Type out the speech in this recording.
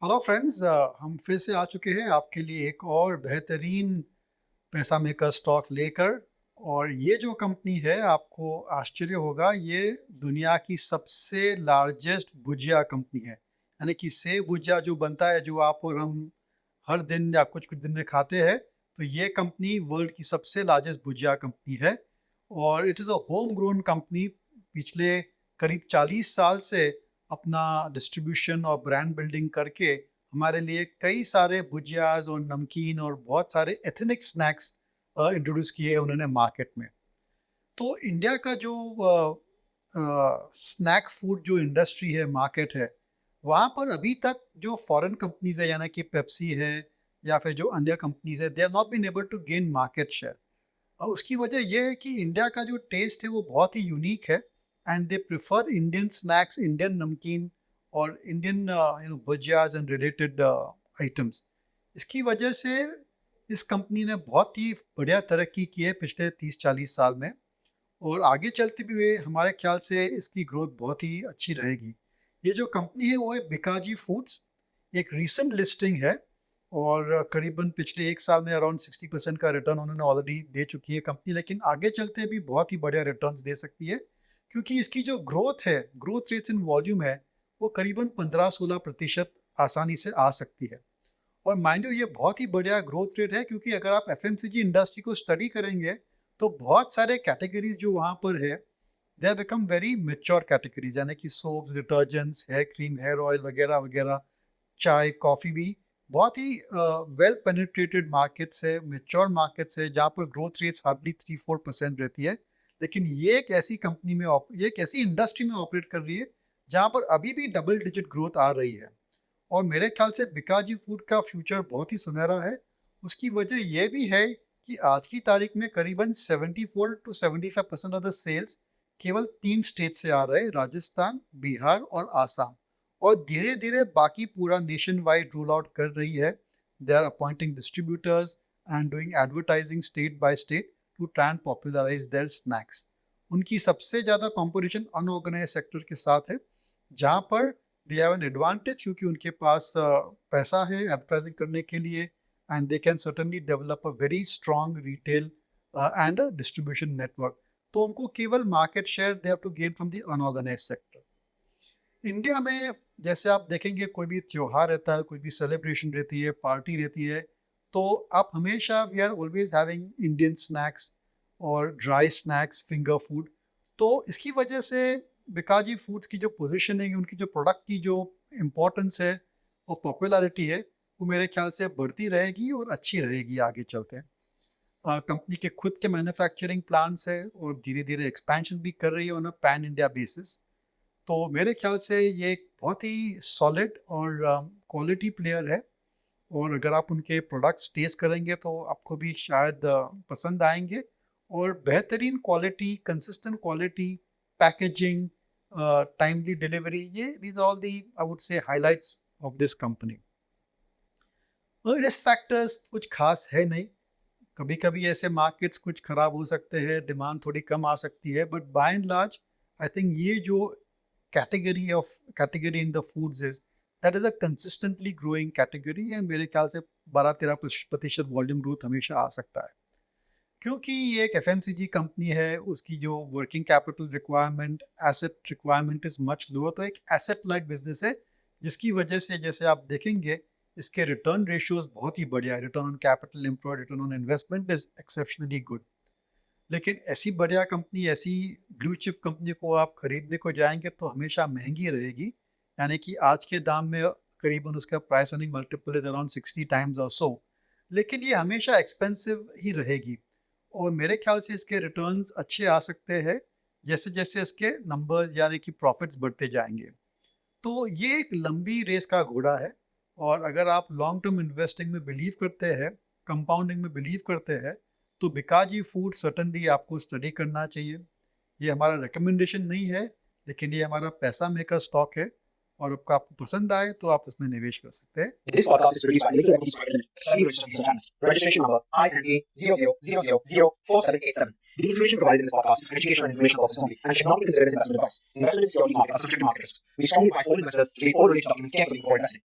Hello friends, हम फिर से आ चुके हैं आपके लिए एक और बेहतरीन पैसा मेकर स्टॉक लेकर। और ये जो कंपनी है, आपको आश्चर्य होगा, ये दुनिया की सबसे लार्जेस्ट भुजिया कंपनी है। यानी कि सेव भुजिया जो बनता है, जो आप और हम हर दिन या कुछ कुछ दिन में खाते हैं, तो ये कंपनी वर्ल्ड की सबसे लार्जेस्ट भुजिया कंपनी है। और it is a home grown company. पिछले करीब 40 साल से अपना डिस्ट्रीब्यूशन और ब्रांड बिल्डिंग करके हमारे लिए कई सारे भुजियाज और नमकीन और बहुत सारे एथनिक स्नैक्स इंट्रोड्यूस किए हैं उन्होंने मार्केट में। तो इंडिया का जो स्नैक फूड जो इंडस्ट्री है, मार्केट है, वहाँ पर अभी तक जो फॉरेन कंपनीज है, यानी कि पेप्सी है या फिर जो अन्य कंपनीज है, they have not been able to gain market share. और उसकी वजह ये है कि इंडिया का जो टेस्ट है वो बहुत ही यूनिक है। And they prefer Indian snacks, Indian नमकीन और इंडियन भुजियाज एंड रिलेटेड आइटम्स। इसकी वजह से इस कंपनी ने बहुत ही बढ़िया तरक्की की है पिछले 30-40 साल में। और आगे चलते भी हुए हमारे ख्याल से इसकी ग्रोथ बहुत ही अच्छी रहेगी। ये जो कंपनी है वो है बिकाजी फूड्स। एक रीसेंट लिस्टिंग है और करीबन पिछले 1 साल में अराउंड 60% का रिटर्न उन्होंने ऑलरेडी दे चुकी है कंपनी, लेकिन आगे चलते भी बहुत ही बढ़िया रिटर्न्स दे सकती है। क्योंकि इसकी जो ग्रोथ है, ग्रोथ रेट्स इन वॉल्यूम है, वो करीबन 15-16% आसानी से आ सकती है। और माइंड यू, ये बहुत ही बढ़िया ग्रोथ रेट है, क्योंकि अगर आप एफएमसीजी इंडस्ट्री को स्टडी करेंगे तो बहुत सारे कैटेगरीज जो वहाँ पर है, they have become very mature categories. यानी कि soaps, detergents, hair cream, hair oil वगैरह वगैरह, चाय, कॉफ़ी भी बहुत ही वेल पेनिट्रेटेड मार्केट्स है, मैच्योर मार्केट्स है, जहाँ पर ग्रोथ रेट्स हार्डली 3-4% रहती है। लेकिन ये एक ऐसी कंपनी में ये एक ऐसी इंडस्ट्री में ऑपरेट कर रही है जहाँ पर अभी भी डबल डिजिट ग्रोथ आ रही है। और मेरे ख्याल से बिकाजी फूड का फ्यूचर बहुत ही सुनहरा है। उसकी वजह ये भी है कि आज की तारीख में करीबन 74 to 75% ऑफ द सेल्स केवल 3 स्टेट से आ रहे हैं, राजस्थान, बिहार और आसाम। और धीरे-धीरे बाकी पूरा नेशन वाइड रोल आउट कर रही है। They are appointing distributors and doing advertising state by state to try and popularise their snacks. उनकी सबसे ज़्यादा कंपटीशन अनऑर्गेनाइज्ड सेक्टर के साथ है, जहाँ पर दे हैव एन एडवांटेज, क्योंकि उनके पास पैसा है एडवर्टाइजिंग करने के लिए। And they can certainly develop a very strong retail and distribution network. तो उनको केवल market share they have to gain from the unorganised sector. India में जैसे आप देखेंगे, कोई भी त्योहार रहता है, कोई भी सेलिब्रेशन रहती है, पार्टी रहती है, तो आप हमेशा we are always having Indian snacks और ड्राई स्नैक्स, फिंगर फूड। तो इसकी वजह से बिकाजी फूड्स की जो पोजीशनिंग है, उनकी जो प्रोडक्ट की जो इम्पोर्टेंस है और पॉपुलैरिटी है, वो मेरे ख्याल से बढ़ती रहेगी और अच्छी रहेगी आगे चलते। कंपनी के खुद के मैन्युफैक्चरिंग प्लांट्स है और धीरे धीरे एक्सपेंशन भी कर रही है on a pan India basis. तो मेरे ख्याल से ये एक बहुत ही सॉलिड और क्वालिटी प्लेयर है। और अगर आप उनके प्रोडक्ट्स टेस्ट करेंगे तो आपको भी शायद पसंद आएँगे। और बेहतरीन quality, consistent quality, packaging, timely delivery, ये these are all the I would say highlights of this company. और रिस्क फैक्टर्स कुछ खास है नहीं। कभी-कभी ऐसे मार्केट्स कुछ खराब हो सकते हैं, डिमांड थोड़ी कम आ सकती है, but by and large I think ये जो category in the foods is, that is a consistently growing category. And मेरे ख्याल से 12-13% वॉल्यूम ग्रोथ हमेशा आ सकता है। क्योंकि ये एक एफएमसीजी कंपनी है, उसकी जो working capital requirement, asset requirement is much lower. तो एक एसेट लाइट बिजनेस है, जिसकी वजह से जैसे आप देखेंगे, इसके रिटर्न रेशियोज बहुत ही बढ़िया है। Return on capital employed, return on investment is exceptionally good. लेकिन ऐसी बढ़िया कंपनी, ऐसी ब्लू चिप कंपनी को आप खरीदने को जाएंगे तो हमेशा महंगी रहेगी। यानी कि आज के दाम में करीबन उसका price earning multiple is around 60 times और सो। लेकिन ये हमेशा एक्सपेंसिव ही रहेगी। और मेरे ख्याल से इसके रिटर्न्स अच्छे आ सकते हैं जैसे जैसे इसके नंबर्स यानी कि प्रॉफिट्स बढ़ते जाएंगे। तो ये एक लंबी रेस का घोड़ा है। और अगर आप लॉन्ग टर्म इन्वेस्टिंग में बिलीव करते हैं, कंपाउंडिंग में बिलीव करते हैं, तो बिकाजी फूड सर्टनली आपको स्टडी करना चाहिए। ये हमारा रिकमेंडेशन नहीं है, लेकिन ये हमारा पैसा मेकर स्टॉक है। और आपको पसंद आए तो आप उसमें निवेश कर सकते हैं। This podcast is produced by Laser Equities Private Limited, a semi-registered research analyst. Registration number INA00004787. The information provided in this podcast is for educational and informational purposes only and should not be considered as investment advice. Investment in securities market are subject to market risk. We strongly advise all investors to read all related documents carefully before investing.